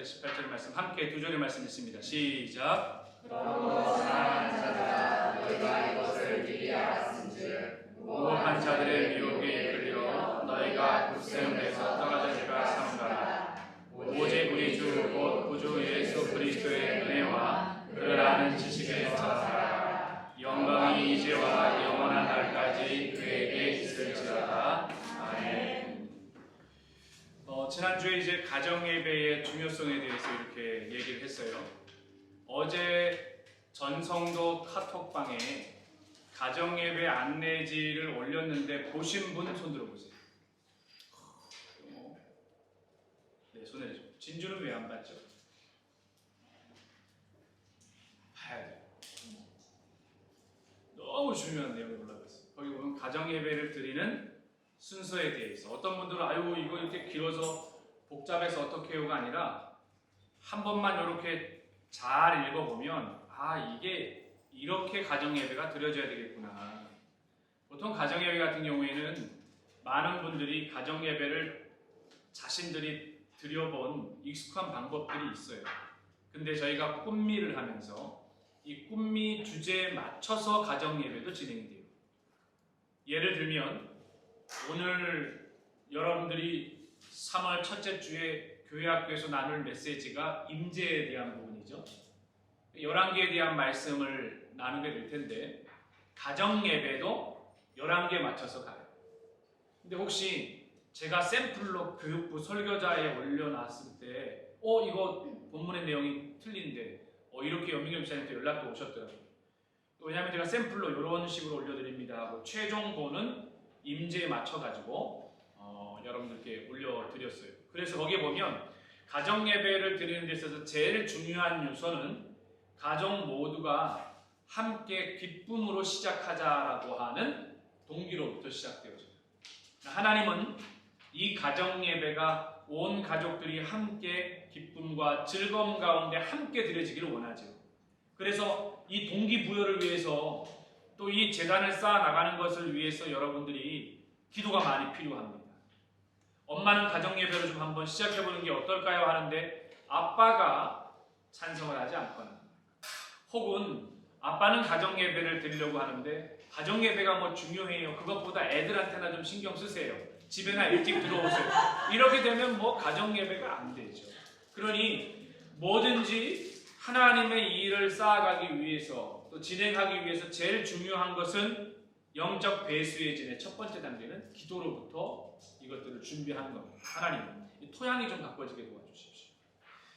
18절 말씀 함께 두 절의 말씀 읽습니다. 시작. 그러므로 사랑하는 자들아 너희가 이것을 미리 알았은즉 무고한 자들의 미혹에 이끌려 너희가 굳세움에서 떨어질까 삼가라. 오직 우리 주 곧 구주 예수 그리스도의 은혜와 그를 아는 지식에 차서라. 영광이 이제와 영원한 날까지 그에게 있을지어다. 아멘. 지난주에 이제 가정예배의 중요성에 대해서 이렇게 얘기를 했어요. 어제 전성도 카톡방에 가정예배 안내지를 올렸는데 보신 분 손 들어보세요. 네, 손을 내죠. 진주는 왜 안 봤죠? 봐야 돼요. 너무 중요한 내용이 올라가 있어요. 거기 보면 가정예배를 드리는 순서에 대해서 어떤 분들은 아유 이거 이렇게 길어서 복잡해서 어떻게 해요가 아니라 한 번만 이렇게 잘 읽어보면 아 이게 이렇게 가정예배가 드려져야 되겠구나. 보통 가정예배 같은 경우에는 많은 분들이 가정예배를 자신들이 드려본 익숙한 방법들이 있어요. 근데 저희가 꿈미를 하면서 이 꿈미 주제에 맞춰서 가정예배도 진행이 돼요. 예를 들면 오늘 여러분들이 3월 첫째 주에 교회학교에서 나눌 메시지가 임재에 대한 부분이죠. 열왕기에 대한 말씀을 나누게 될 텐데 가정예배도 열왕기에 맞춰서 가요. 근데 혹시 제가 샘플로 교육부 설교자에 올려놨을 때 이거 본문의 내용이 틀린데 이렇게 연민경 목사님한테 연락도 오셨더라고요. 왜냐하면 제가 샘플로 이런 식으로 올려드립니다 하고 최종본은 임재에 맞춰가지고 여러분들께 올려드렸어요. 그래서 거기에 보면 가정예배를 드리는 데 있어서 제일 중요한 요소는 가정 모두가 함께 기쁨으로 시작하자라고 하는 동기로부터 시작되어져요. 하나님은 이 가정예배가 온 가족들이 함께 기쁨과 즐거움 가운데 함께 드려지기를 원하죠. 그래서 이 동기부여를 위해서 또 이 재단을 쌓아 나가는 것을 위해서 여러분들이 기도가 많이 필요합니다. 엄마는 가정예배를 좀 한번 시작해보는 게 어떨까요? 하는데 아빠가 찬성을 하지 않거나 혹은 아빠는 가정예배를 드리려고 하는데 가정예배가 뭐 중요해요. 그것보다 애들한테나 좀 신경 쓰세요. 집에나 일찍 들어오세요. 이렇게 되면 뭐 가정예배가 안 되죠. 그러니 뭐든지 하나님의 일을 쌓아가기 위해서 또 진행하기 위해서 제일 중요한 것은 영적 배수의 진의 첫 번째 단계는 기도로부터 이것들을 준비하는 겁니다. 하나님, 이 토양이 좀 바꿔지게 도와주십시오.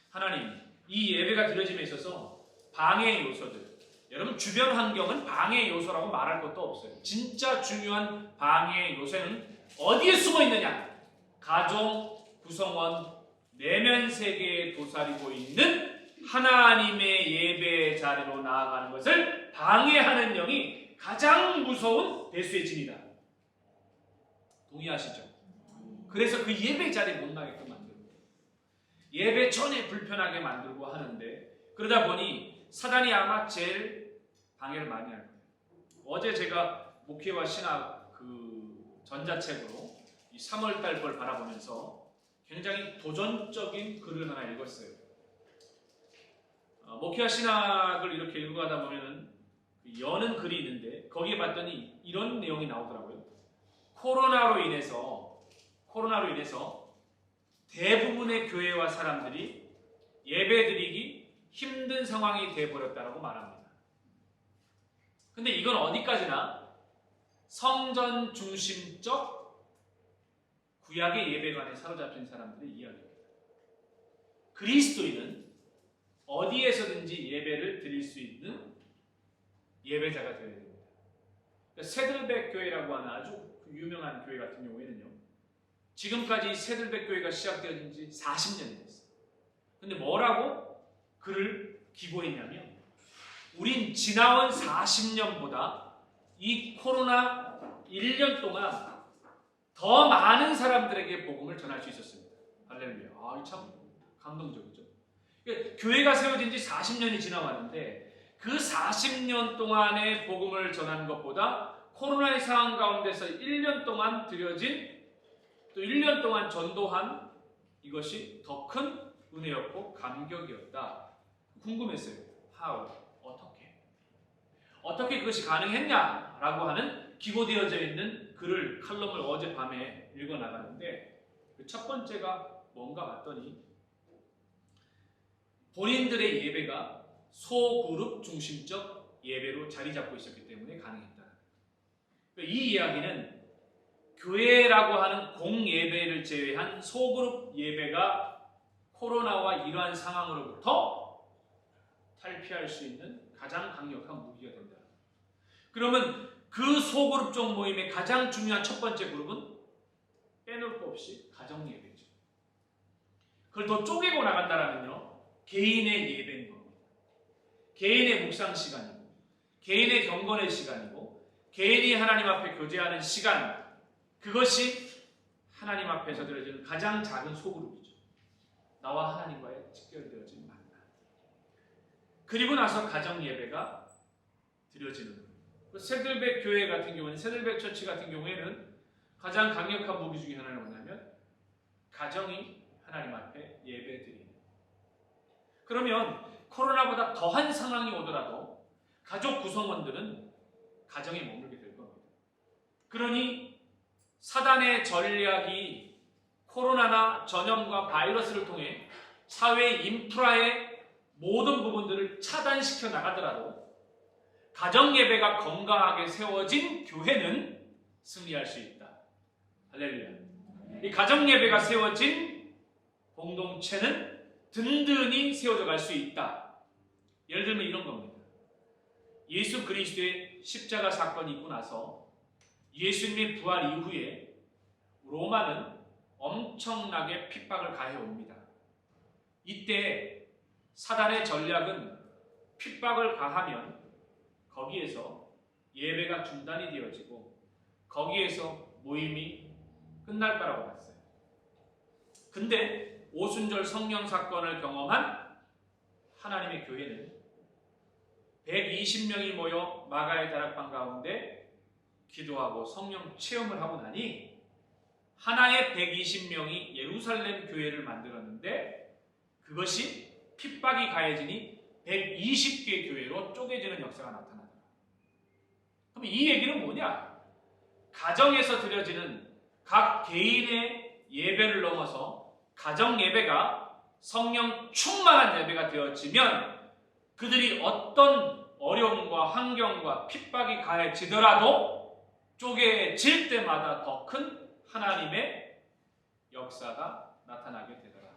하나님, 이 예배가 드려짐에 있어서 방해 요소들, 여러분 주변 환경은 방해 요소라고 말할 것도 없어요. 진짜 중요한 방해 요소는 어디에 숨어 있느냐? 가족, 구성원, 내면 세계에 도사리고 있는 하나님의 예배 자리로 나아가는 것을 방해하는 영이 가장 무서운 배수의 진이다. 동의하시죠? 그래서 그 예배 자리에 못 나게끔 만들고 예배 전에 불편하게 만들고 하는데 그러다 보니 사단이 아마 제일 방해를 많이 할 거예요. 어제 제가 목회와 신학 그 전자책으로 이 3월달 걸 바라보면서 굉장히 도전적인 글을 하나 읽었어요. 목회와 신학을 이렇게 읽어가다 보면은 여는 글이 있는데 거기에 봤더니 이런 내용이 나오더라고요. 코로나로 인해서 대부분의 교회와 사람들이 예배드리기 힘든 상황이 되어버렸다고 말합니다. 근데 이건 어디까지나 성전 중심적 구약의 예배관에 사로잡힌 사람들의 이야기입니다. 그리스도인은 어디에서든지 예배를 드릴 수 있는 예배자가 되어야 됩니다. 세들백 교회라고 하는 아주 유명한 교회 같은 경우에는요. 지금까지 세들백 교회가 시작되어진 지 40년이 됐어요. 근데 뭐라고 글을 기고했냐면 우린 지나온 40년보다 이 코로나 1년 동안 더 많은 사람들에게 복음을 전할 수 있었습니다. 할렐루야. 참 감동적이죠. 교회가 세워진 지 40년이 지나왔는데 그 40년 동안의 복음을 전하는 것보다 코로나의 상황 가운데서 1년 동안 드려진 또 1년 동안 전도한 이것이 더 큰 은혜였고 감격이었다. 궁금했어요. How? 어떻게 그것이 가능했냐라고 하는 기고되어져 있는 글을 칼럼을 어젯밤에 읽어나가는데 그 첫 번째가 뭔가 봤더니 본인들의 예배가 소그룹 중심적 예배로 자리 잡고 있었기 때문에 가능했다. 이 이야기는 교회라고 하는 공예배를 제외한 소그룹 예배가 코로나와 이러한 상황으로부터 탈피할 수 있는 가장 강력한 무기가 된다. 그러면 그 소그룹적 모임의 가장 중요한 첫 번째 그룹은 빼놓을 거 없이 가정예배죠. 그걸 더 쪼개고 나간다면요, 개인의 예배인 겁니다. 개인의 묵상 시간이고, 개인의 경건의 시간이고, 개인이 하나님 앞에 교제하는 시간, 그것이 하나님 앞에서 드려지는 가장 작은 소그룹이죠. 나와 하나님과의 직결되어진 만남. 그리고 나서 가정예배가 드려지는 거예요. 새들백 교회 같은 경우는, 새들백 처치 같은 경우에는 가장 강력한 무기 중에 하나는 뭐냐면 가정이 하나님 앞에 예배드리는. 그러면 코로나보다 더한 상황이 오더라도 가족 구성원들은 가정에 머물게 될 겁니다. 그러니 사단의 전략이 코로나나 전염과 바이러스를 통해 사회 인프라의 모든 부분들을 차단시켜 나가더라도 가정 예배가 건강하게 세워진 교회는 승리할 수 있다. 할렐루야. 이 가정 예배가 세워진 공동체는 든든히 세워져 갈 수 있다. 예를 들면 이런 겁니다. 예수 그리스도의 십자가 사건이 있고 나서 예수님의 부활 이후에 로마는 엄청나게 핍박을 가해옵니다. 이때 사단의 전략은 핍박을 가하면 거기에서 예배가 중단이 되어지고 거기에서 모임이 끝날 거라고 봤어요. 근데 오순절 성령 사건을 경험한 하나님의 교회는 120명이 모여 마가의 다락방 가운데 기도하고 성령 체험을 하고 나니 하나의 120명이 예루살렘 교회를 만들었는데 그것이 핍박이 가해지니 120개의 교회로 쪼개지는 역사가 나타나더라. 그럼 이 얘기는 뭐냐? 가정에서 드려지는 각 개인의 예배를 넘어서 가정 예배가 성령 충만한 예배가 되어지면 그들이 어떤 어려움과 환경과 핍박이 가해지더라도 쪼개질 때마다 더 큰 하나님의 역사가 나타나게 되더라.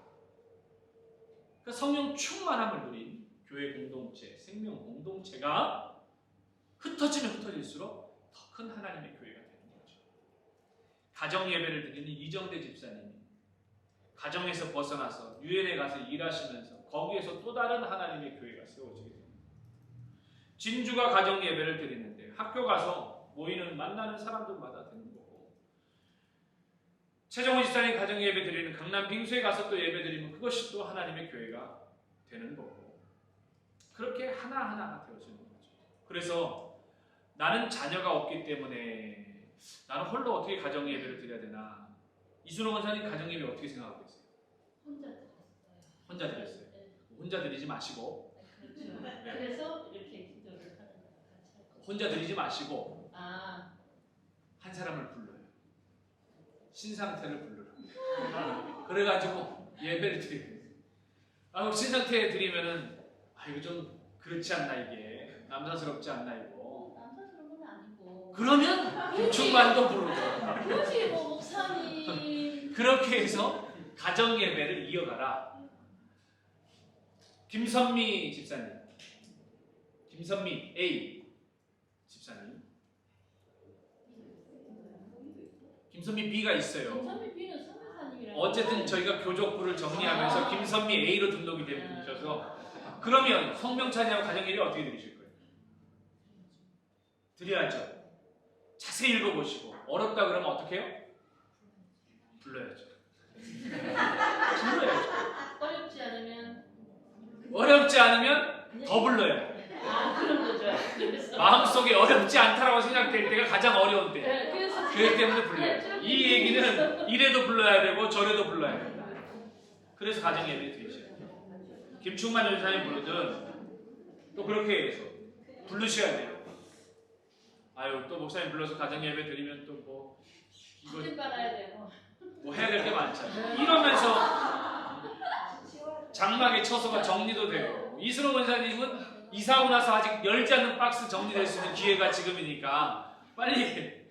그 성령 충만함을 누린 교회 공동체, 생명 공동체가 흩어지면 흩어질수록 더 큰 하나님의 교회가 되는 거죠. 가정 예배를 드리는 이정대 집사님이 가정에서 벗어나서 유엔에 가서 일하시면서 거기에서 또 다른 하나님의 교회가 세워지게 됩니다. 진주가 가정 예배를 드리는데 학교 가서 모이는 만나는 사람들마다 되는 거고, 최정호 집사님 가정 예배 드리는 강남 빙수에 가서 또 예배 드리면 그것이 또 하나님의 교회가 되는 거고, 그렇게 하나하나가 되어지는 거죠. 그래서 나는 자녀가 없기 때문에 나는 홀로 어떻게 가정 예배를 드려야 되나? 이순호 원사님 가정 예배 어떻게 생각하고 계세요? 혼자 드렸어요. 혼자 드렸어요. 네. 혼자 드리지 마시고. 그렇죠. 네. 그래서 이렇게 기도를 하는 거예요. 혼자 드리지 마시고 아, 한 사람을 불러요. 신상태를 불러라. 그래가지고 예배를 드려요. 신상태 드리면은 이거 좀 그렇지 않나, 이게 남사스럽지 않나 이거. 남사스러운 건 아니고. 그러면 김충만도 부르고. 그렇지, 뭐 목사님. 그렇게 해서 가정 예배를 이어가라. 김선미 집사님, 김선미 A 집사님, 김선미 B가 있어요. 김선미 B는 선교사님이라고. 어쨌든 저희가 교족부를 정리하면서 김선미 A로 등록이 된 분이셔서, 그러면 성명찬이하고 가정 예배 어떻게 드리실 거예요? 드려야죠. 자세히 읽어보시고 어렵다 그러면 어떻게 해요? 불러야죠. 불러야죠. 어렵지 않으면 더 불러야 돼요. 그런 거죠. 그래서 마음속에 어렵지 않다라고 생각될 때가 가장 어려운 때. 네, 그래서 그렇기 때문에 불러야죠. 이 얘기는 이래도 불러야 되고 저래도 불러야 된다. 그래서 가정 예배 드리셔야 돼요. 김충만 전사님 부르든 또 그렇게 해서 부르셔야 돼요. 아유 또 목사님 불러서 가정 예배 드리면 또 뭐 이거 집 빨아야 되고. 뭐 해야 될 게 많잖아요. 이러면서 장막의 처소가 정리도 되고 이순호 원사님은 이사하고 나서 아직 열지 않는 박스 정리될 수 있는 기회가 지금이니까 빨리.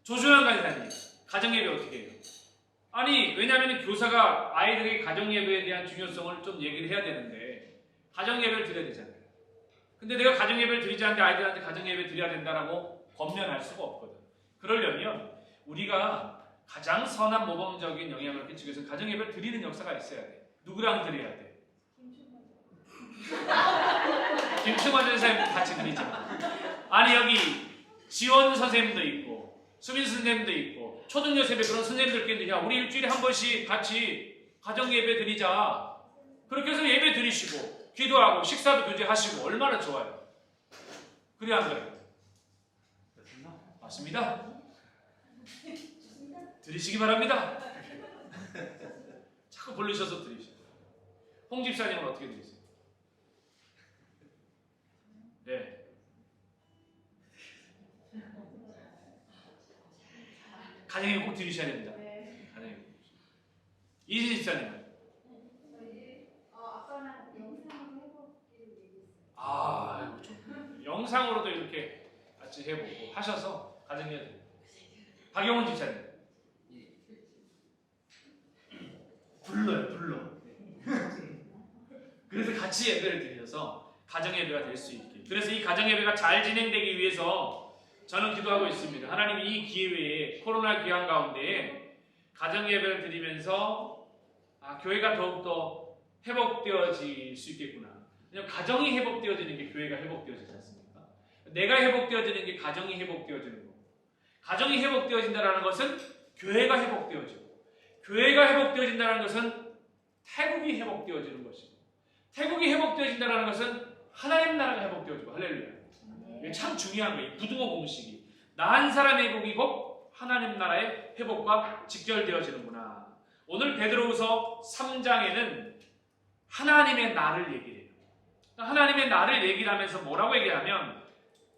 조준환 간사님 가정예배 어떻게 해요? 아니 왜냐하면 교사가 아이들에게 가정예배에 대한 중요성을 좀 얘기를 해야 되는데 가정예배를 드려야 되잖아요. 근데 내가 가정예배를 드리지 않는데 아이들한테 가정예배 드려야 된다라고 권면할 수가 없거든. 그러려면 우리가 가장 선한 모범적인 영향을 끼치기 위해서 가정예배를 드리는 역사가 있어야 돼. 누구랑 드려야 돼? 김충만 전사님 같이 드리죠. 아니 여기 지원 선생님도 있고 수민 선생님도 있고 초등교 세배 그런 선생님들끼리 야 우리 일주일에 한 번씩 같이 가정예배 드리자. 그렇게 해서 예배 드리시고 기도하고 식사도 교제하시고 얼마나 좋아요. 그래 안 그래요? 맞습니다. 드리시기 바랍니다. 자꾸 부르셔서 드리셔요. 홍 집사님은 어떻게 드리세요? 네. 가정에 꼭 드리셔야 됩니다. 가정에 꼭. 이진 집사님은? 아, 영상으로도 이렇게 같이 해보고 하셔서 가정에 드리고. 박영훈 집사님. 불러. 그래서 같이 예배를 드려서 가정예배가 될 수 있게. 그래서 이 가정예배가 잘 진행되기 위해서 저는 기도하고 있습니다. 하나님 이 기회에 코로나 기간 가운데 가정예배를 드리면서 교회가 더욱더 회복되어질 수 있겠구나. 왜냐하면 가정이 회복되어지는 게 교회가 회복되어지지 않습니까? 내가 회복되어지는 게 가정이 회복되어지는 거고 가정이 회복되어진다는 것은 교회가 회복되어지고 교회가 회복되어진다는 것은 태국이 회복되어지는 것이고 태국이 회복되어진다는 것은 하나님 나라가 회복되어지고 할렐루야. 이게 참 중요한 거예요. 부등호 공식이 나 한 사람의 회복이 곧 하나님 나라의 회복과 직결되어지는구나. 오늘 베드로후서 3장에는 하나님의 나를 얘기해요. 하나님의 나를 얘기를 하면서 뭐라고 얘기하면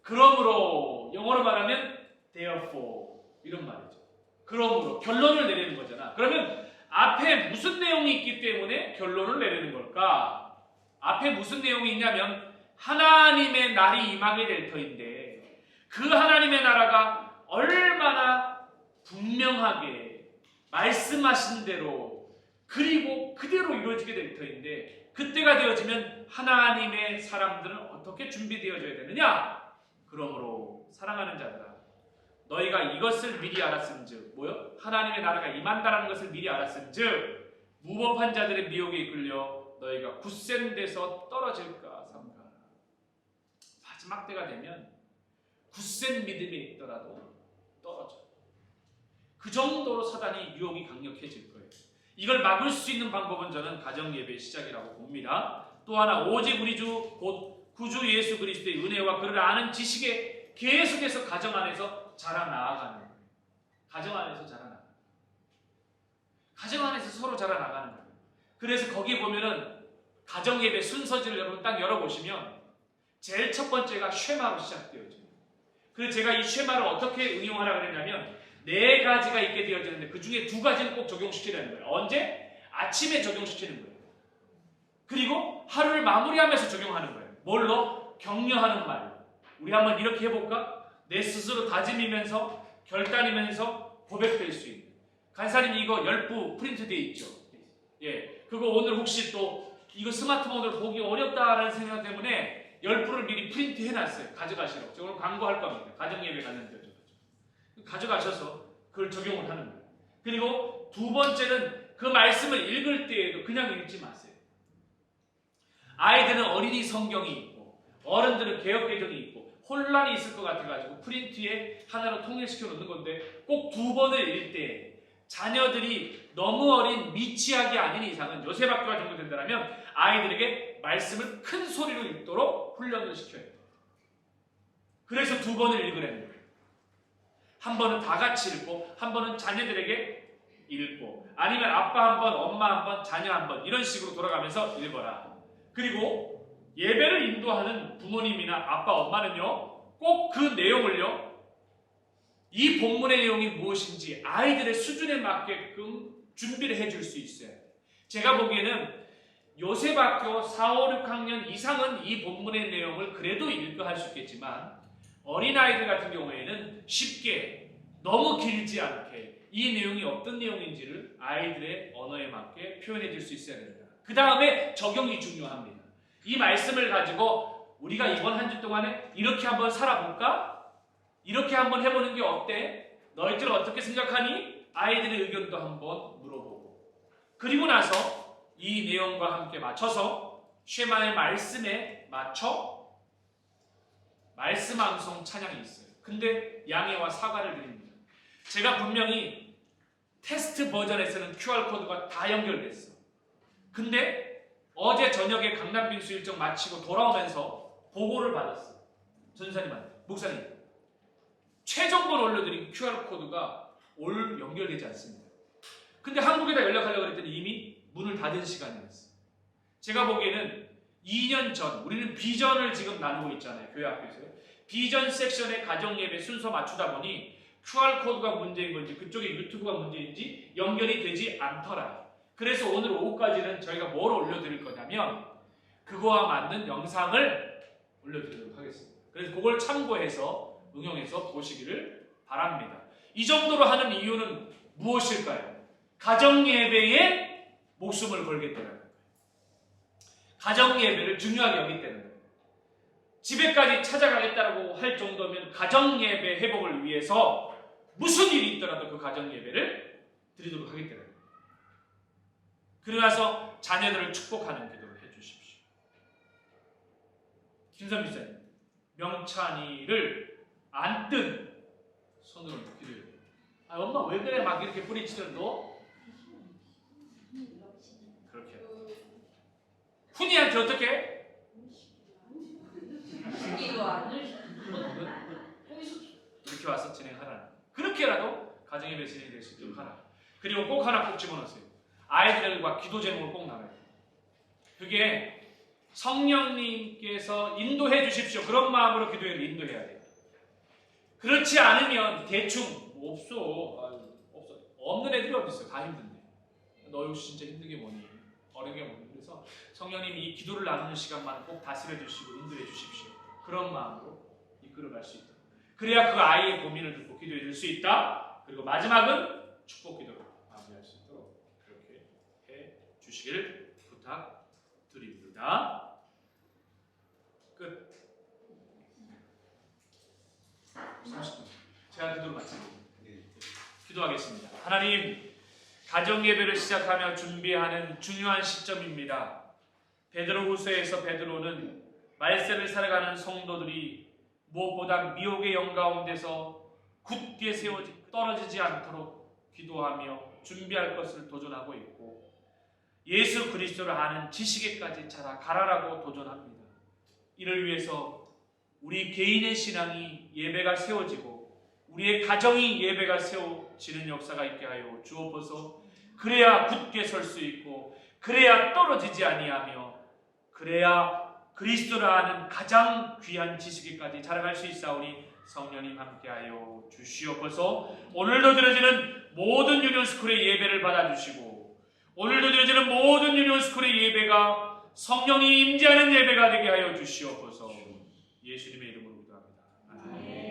그러므로 영어로 말하면 therefore 이런 말이죠. 그러므로 결론을 내리는 거잖아. 그러면 앞에 무슨 내용이 있기 때문에 결론을 내리는 걸까? 앞에 무슨 내용이 있냐면 하나님의 날이 임하게 될 터인데 그 하나님의 나라가 얼마나 분명하게 말씀하신 대로 그리고 그대로 이루어지게 될 터인데 그때가 되어지면 하나님의 사람들은 어떻게 준비되어져야 되느냐? 그러므로 사랑하는 자들아 너희가 이것을 미리 알았음즉 뭐요? 하나님의 나라가 임한다라는 것을 미리 알았음즉 무법한 자들의 미혹에 이끌려 너희가 굳센 데서 떨어질까 삼가라. 마지막 때가 되면 굳센 믿음이 있더라도 떨어져. 그 정도로 사단이 유혹이 강력해질 거예요. 이걸 막을 수 있는 방법은 저는 가정예배의 시작이라고 봅니다. 또 하나 오직 우리 주 곧 구주 예수 그리스도의 은혜와 그를 아는 지식에 계속해서 가정 안에서 자라나가는 거예요. 가정 안에서 자라나가는 거예요. 가정 안에서 서로 자라나가는 거예요. 그래서 거기에 보면은 가정예배 순서지를 여러분 딱 열어보시면 제일 첫 번째가 쉐마로 시작되어져요. 그래서 제가 이 쉐마를 어떻게 응용하라고 그랬냐면 4가지가 있게 되어지는데 그 중에 2가지는 꼭 적용시키라는 거예요. 언제? 아침에 적용시키는 거예요. 그리고 하루를 마무리하면서 적용하는 거예요. 뭘로? 격려하는 말. 우리 한번 이렇게 해볼까? 내 스스로 다짐이면서 결단이면서 고백될 수 있는. 간사님 이거 10부 프린트되어 있죠. 예, 그거 오늘 혹시 또 이거 스마트폰으로 보기 어렵다라는 생각 때문에 10부를 미리 프린트 해놨어요. 가져가시라고. 저 오늘 광고할 겁니다. 가정예배 관련돼서. 가져가셔서 그걸 적용을 하는 거예요. 그리고 2번째는 그 말씀을 읽을 때에도 그냥 읽지 마세요. 아이들은 어린이 성경이 있고 어른들은 개역개정이 있고 혼란이 있을 것 같아가지고 프린트에 하나로 통일시켜 놓는 건데 꼭 2번을 읽을 때 자녀들이 너무 어린 미취학이 아닌 이상은 요셉학교가 정도 된다면 아이들에게 말씀을 큰 소리로 읽도록 훈련을 시켜야 돼요. 그래서 2번을 읽으라는 거예요. 한 번은 다 같이 읽고 한 번은 자녀들에게 읽고, 아니면 아빠 한 번, 엄마 한 번, 자녀 한 번 이런 식으로 돌아가면서 읽어라. 그리고 예배를 인도하는 부모님이나 아빠, 엄마는요, 꼭 그 내용을요, 이 본문의 내용이 무엇인지 아이들의 수준에 맞게끔 준비를 해줄 수 있어요. 제가 보기에는 요셉학교 4, 5, 6학년 이상은 이 본문의 내용을 그래도 읽어 할 수 있겠지만 어린아이들 같은 경우에는 쉽게 너무 길지 않게 이 내용이 어떤 내용인지를 아이들의 언어에 맞게 표현해 줄 수 있어야 됩니다. 그 다음에 적용이 중요합니다. 이 말씀을 가지고 우리가 이번 한 주 동안에 이렇게 한번 살아볼까? 이렇게 한번 해보는 게 어때? 너희들 어떻게 생각하니? 아이들의 의견도 한번 물어보고, 그리고 나서 이 내용과 함께 맞춰서 쉐마의 말씀에 맞춰 말씀 암송 찬양이 있어요. 근데 양해와 사과를 드립니다. 제가 분명히 테스트 버전에서는 QR코드가 다 연결됐어. 근데 어제 저녁에 강남빙수 일정 마치고 돌아오면서 보고를 받았어. 전사님한테, 목사님, 최종본 올려드린 QR코드가 연결되지 않습니다. 근데 한국에다 연락하려고 했더니 이미 문을 닫은 시간이었어요. 제가 보기에는 2년 전, 우리는 비전을 지금 나누고 있잖아요. 교회 학교에서요. 비전 섹션의 가정예배 순서 맞추다 보니 QR코드가 문제인 건지 그쪽에 유튜브가 문제인지 연결이 되지 않더라. 그래서 오늘 오후까지는 저희가 뭘 올려드릴 거냐면 그거와 맞는 영상을 올려드리도록 하겠습니다. 그래서 그걸 참고해서 응용해서 보시기를 바랍니다. 이 정도로 하는 이유는 무엇일까요? 가정예배에 목숨을 걸겠다는 거예요. 가정예배를 중요하게 여기 때문에 거예요. 집에까지 찾아가겠다고 할 정도면 가정예배 회복을 위해서 무슨 일이 있더라도 그 가정예배를 드리도록 하기 때문에 거예요. 그러나서 자녀들을 축복하는 기도를 해주십시오. 김선미 목사님, 명찬이를 안 뜬 손으로 기도해요. 아, 엄마 왜 그래? 막 이렇게 뿌리치더라도 그렇게 훈이한테 어떻게? 이렇게 와서 진행하라. 그렇게라도 가정예배 진행될 수 있도록 하라. 그리고 꼭 하나 꼭 집어넣으세요. 아이들과 기도 제목을 꼭 나눠요. 그게 성령님께서 인도해 주십시오. 그런 마음으로 기도를 인도해야 돼요. 그렇지 않으면 대충 없어. 없어. 없는 애들이 어디 있어? 다 힘든데. 너 역시 진짜 힘든 게 뭐니? 어려운 게 뭐니? 그래서 성령님이 이 기도를 나누는 시간만 꼭 다스려 주시고 인도해 주십시오. 그런 마음으로 이끌어갈 수 있다. 그래야 그 아이의 고민을 듣고 기도해 줄 수 있다. 그리고 마지막은 축복 기도로 마무리할 수 있도록 그렇게 해 주시길 부탁드립니다. 끝. 30분. 제가 기도를 마치겠습니다. 기도하겠습니다. 하나님, 가정예배를 시작하며 준비하는 중요한 시점입니다. 베드로후서에서 베드로는 말세를 살아가는 성도들이 무엇보다 미혹의 영 가운데서 굳게 세워지 떨어지지 않도록 기도하며 준비할 것을 도전하고 있고, 예수 그리스도를 아는 지식에까지 자라가라라고 도전합니다. 이를 위해서 우리 개인의 신앙이 예배가 세워지고 우리의 가정이 예배가 세워지는 역사가 있게 하여 주옵소서. 그래야 굳게 설 수 있고, 그래야 떨어지지 아니하며, 그래야 그리스도를 아는 가장 귀한 지식에까지 자라갈 수 있사오니 성령님 함께하여 주시옵소서. 오늘도 드려지는 모든 유년스쿨의 예배를 받아주시고, 오늘도 드려지는 모든 유년스쿨의 예배가 성령이 임재하는 예배가 되게 하여 주시옵소서. 예수님의 이름으로 기도합니다. 아멘.